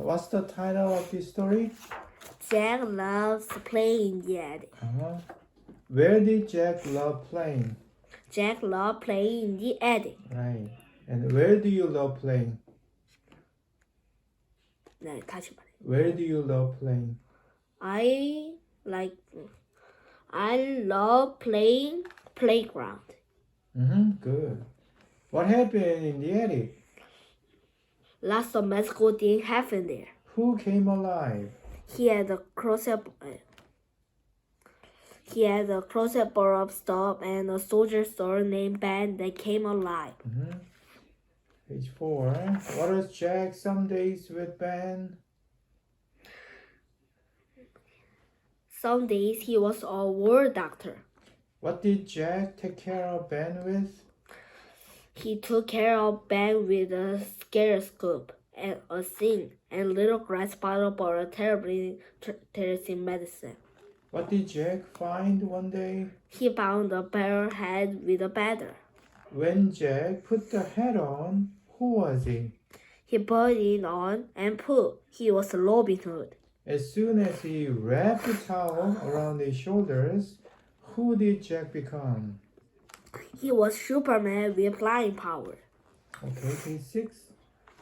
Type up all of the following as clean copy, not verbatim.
What's the title of this story? Jack loves playing in the attic. Where did Jack love playing? Jack loves playing in the attic. Right. And where do you love playing? 네, 다시 말해. Where do you love playing? I love playing playground. Good. What happened in the attic? Lots of magical things happened there. Who came alive? He had a closet of stuff and a soldier store named Ben that came alive. Page 4. What was Jack some days with Ben? Some days he was a war doctor. What did Jack take care of Ben with? He took care of Ben with a stethoscope and a zinc and little glass bottle for a terribly terrorism medicine. What did Jack find one day? He found a bear head with a feather. When Jack put the hat on, who was he? He put it on and pooh, he was Robin Hood. As soon as he wrapped the towel around his shoulders, who did Jack become? He was Superman with flying power. Okay, page 6.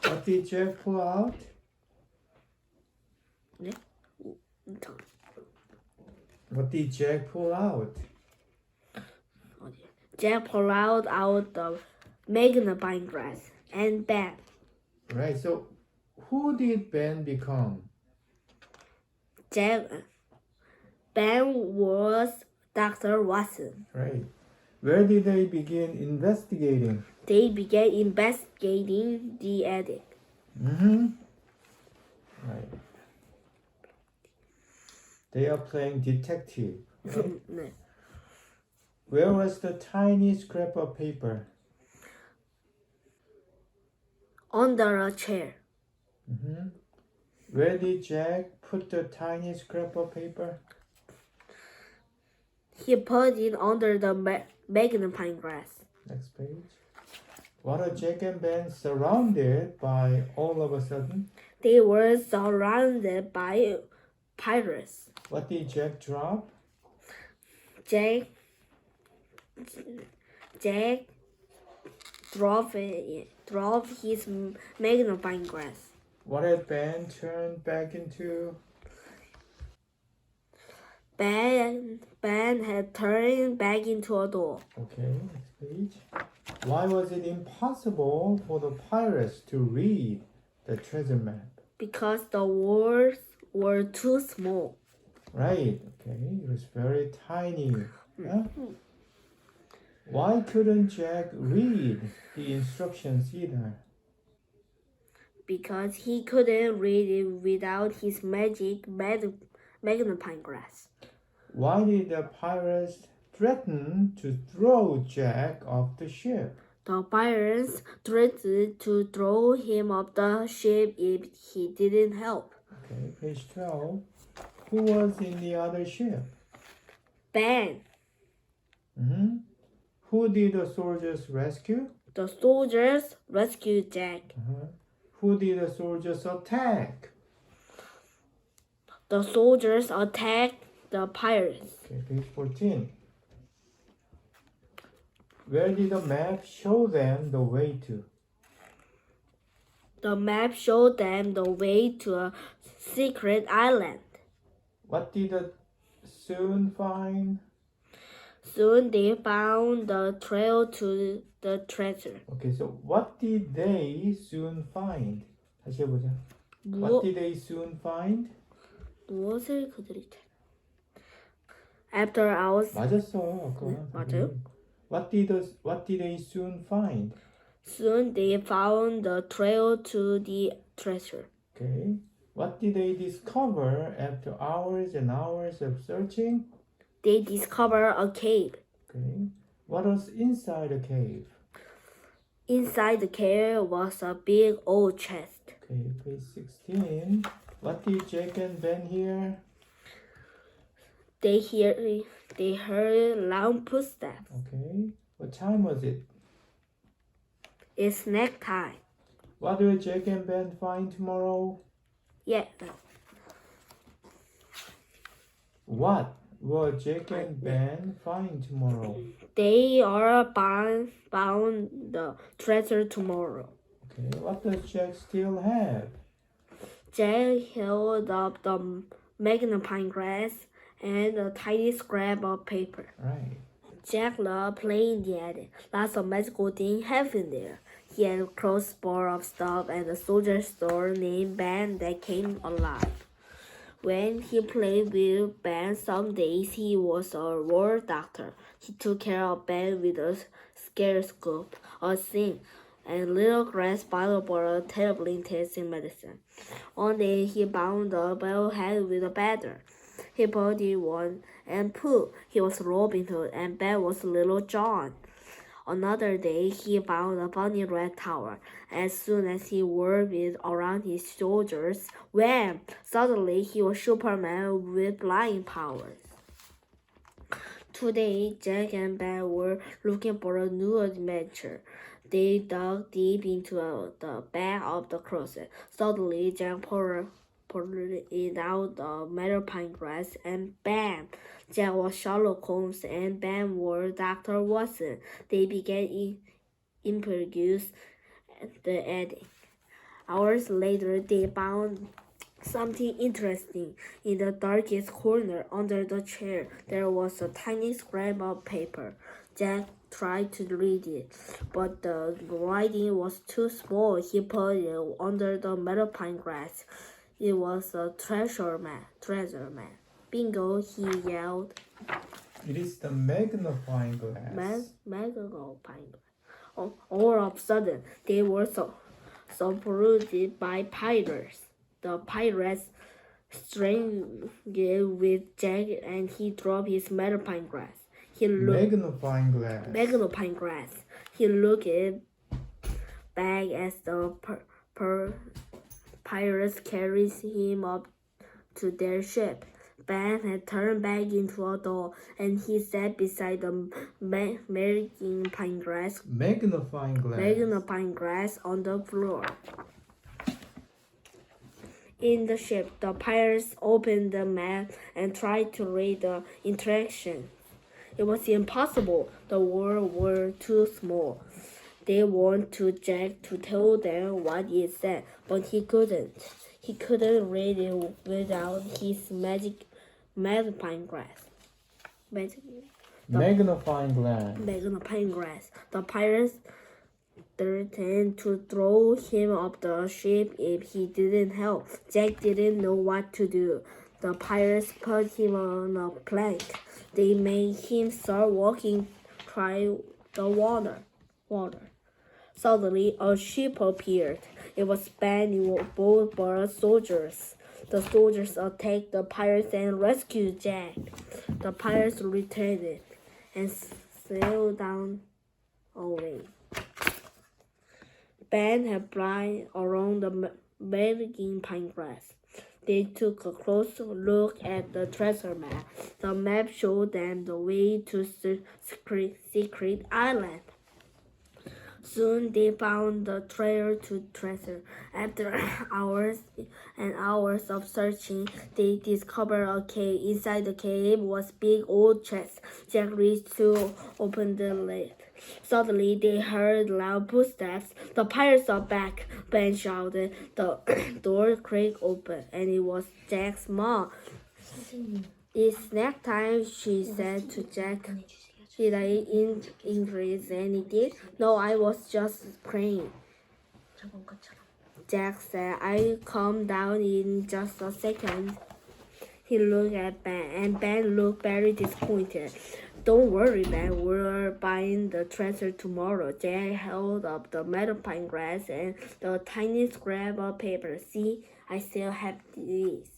What did Jack pull out? 네? What did Jack pull out? Jack pulled out the magnifying glass and Ben. Right, so who did Ben become? Ben was Dr. Watson. Right. Where did they begin investigating? They began investigating the attic. Right. They are playing detective. Right? 네. Where was the tiny scrap of paper? Under a chair. Where did Jack put the tiny scrap of paper? He put it under the magnifying glass. Next page. What are Jack and Ben surrounded by all of a sudden? They were surrounded by pirates. What did Jack drop? Jack dropped his magnifying glass. What had Ben turned back into? Ben had turned back into a door. Okay, next page. Why was it impossible for the pirates to read the treasure map? Because the words were too small. Right, okay, it was very tiny. Yeah? Why couldn't Jack read the instructions either? Because he couldn't read it without his magic magnifying glass. Why did the pirates threaten to throw Jack off the ship? The pirates threatened to throw him off the ship if he didn't help. Okay, page 12. Who was in the other ship? Ben. Who did the soldiers rescue? The soldiers rescued Jack. Who did the soldiers attack? The soldiers attacked the pirates. Okay, page 14. Where did the map show them the way to? The map showed them the way to a secret island. What did they soon find? Soon they found the trail to the treasure. Okay, so what did they soon find? 다시 해보자. What did they soon find? 무엇을 그들이 After hours. 맞았어. 아까. 맞아요? What did they soon find? Soon they found the trail to the treasure. Okay. What did they discover after hours and hours of searching? They discovered a cave. Okay. What was inside the cave? Inside the cave was a big old chest. Okay, page 16. What did Jack and Ben hear? They heard loud footsteps. Okay. What time was it? It's snack time. What will Jack and Ben find tomorrow? Yeah. What will Jack and Ben find tomorrow? They are bound the treasure tomorrow. Okay, what does Jack still have? Jack held up the magnifying glass and a tiny scrap of paper. Right. Jack loved playing in the attic. Lots of magical things happened there. He had a crossbar of stuff and a soldier store named Ben that came alive. When he played with Ben, some days he was a war doctor. He took care of Ben with a stethoscope, a zinc, and little glass bottle for a terribly tasting medicine. One day he bound a bell head with a feather. He put it on, and pooh, he was Robin Hood, and Ben was Little John. Another day he found a funny red tower. As soon as he wore it around his shoulders, wham! Suddenly he was Superman with flying powers. Today, Jack and Ben were looking for a new adventure. They dug deep into the back of the closet. Suddenly, Jack pulled it out the magnifying glass, and bam! Jack was Sherlock Holmes, and Ben was Dr. Watson. They began improvise the attic. Hours later, they found something interesting. In the darkest corner under the chair, there was a tiny scrap of paper. Jack tried to read it, but the writing was too small. He put it under the magnifying glass. It was a treasure map. Bingo, he yelled. It is the magnifying glass. Magnifying glass. All of a sudden, they were surrounded by pirates. The pirates strangled with Jack, and he dropped his magnifying glass. Magnifying glass. Magnifying glass. He looked back as the pirates carried him up to their ship. Ben had turned back into a doll, and he sat beside the magnifying glass on the floor. In the ship, the pirates opened the map and tried to read the instructions. It was impossible. The words were too small. They wanted to Jack to tell them what it said, but he couldn't. He couldn't read it without his magnifying glass. Magnifying glass. The pirates threatened to throw him off the ship if he didn't help. Jack didn't know what to do. The pirates put him on a plank. They made him start walking try the water. Suddenly, a ship appeared. It was Ben boat for soldiers. The soldiers attacked the pirates and rescued Jack. The pirates retreated and sailed down away. Ben had fly around the magnifying glass. They took a close look at the treasure map. The map showed them the way to Secret Island. Soon they found the treasure. After hours and hours of searching, they discovered a cave. Inside the cave was big old chest. Jack reached to open the lid. Suddenly they heard loud footsteps. The pirates are back, Ben shouted. The door creaked open, and it was Jack's mom. It's snack time, she said to Jack. Did I increase anything? No, I was just praying. Jack said, I'll come down in just a second. He looked at Ben, and Ben looked very disappointed. Don't worry, Ben, we're buying the treasure tomorrow. Jack held up the magnifying glass and the tiny scrap of paper. See, I still have these.